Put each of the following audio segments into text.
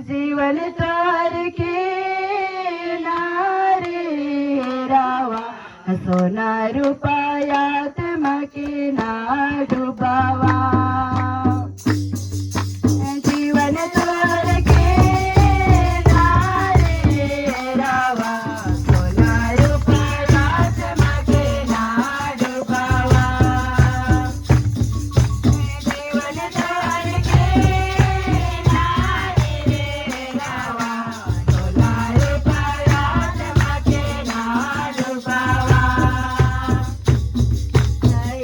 जीवन तारके नारे रावा सोना रुपयात मके ना डुबावा जीवन तारके नारे रावा सोना रुपयात मके ना डुबावा जीवन तारके नारे रावा सोना रुपयात मके ना डुबावा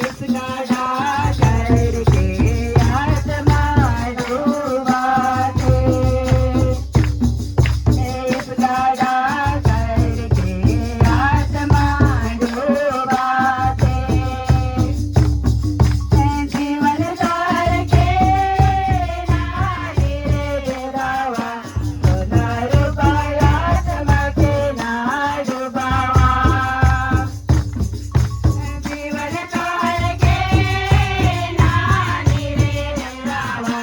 इस गाडा करके आत्मा डुबाते इस गाडा करके आत्मा डुबाते जीवन तारके नारे रावा सोना रुपयात मके ना डुबावा जीवन तारके नारे रावा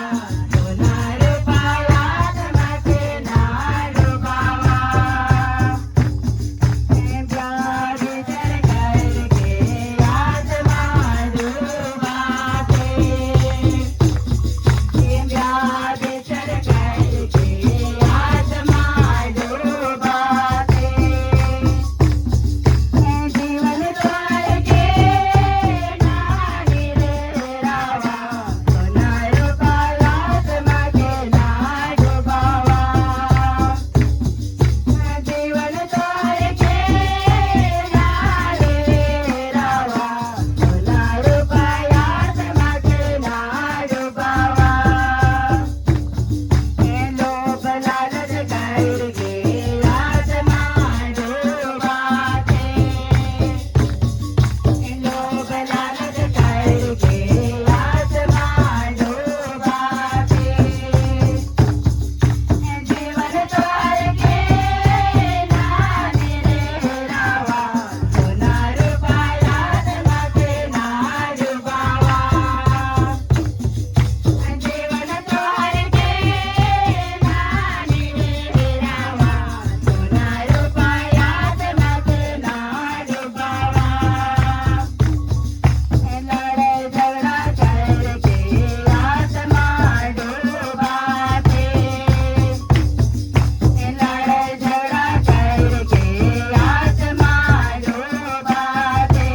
सोना रुपयात मके ना डुबावा प्यार जर करके आत्मा डुबाते प्यार जर करके आत्मा डुबाते जीवन तारके नारे रावा सोना रुपयात मके ना डुबावा जीवन तारके नारे रावा सोना रुपयात मके ना डुबावा लोभ लालच करके आत्मा डुबाते लोभ लालच करके आत्मा डुबाते जीवन तारके नारे रावा सोना रुपयात मके ना डुबावा जीवन तारके नारे रावा सोना रुपयात मके ना डुबावा लड़ाई झगड़ा करके आत्मा डुबाते लड़ाई झगड़ा करके आत्मा डुबाते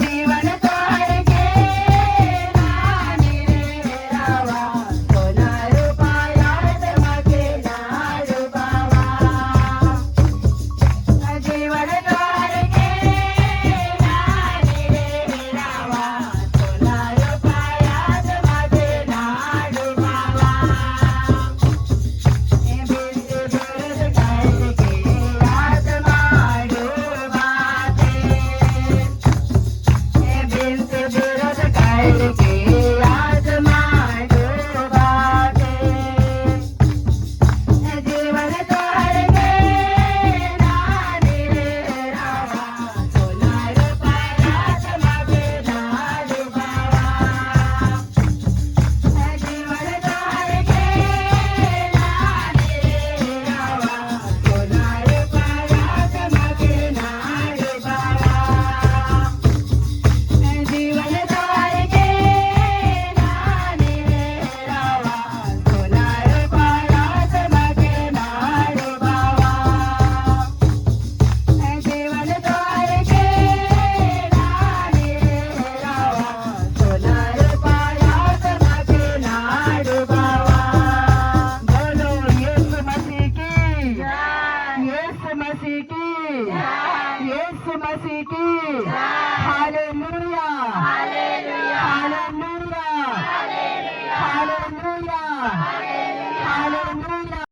जीवन तारके नारे रावा सोना रुपयात मके ना डुबावा जीवन तारके नारे रावा सोना रुपयात मके ना डुबावा बिंद बिरद करके आत्मा डुबाते बिंद बिरद करके आत्मा डुबाते जीवन तारके नारे रावा सोना रुपयात मके ना डुबावा जीवन तारके नारे रावा सोना रुपयात मके ना डुबावा जीवन तारके नारे रावा सोना रुपयात मके ना डुबावा जीवन तारके नारे रावा सोना रुपयात मके ना डुबावा बोलो यीशु मसीह की यीशु मसीह की यीशु मसीह की हालेलुया हालेलुया हालेलुया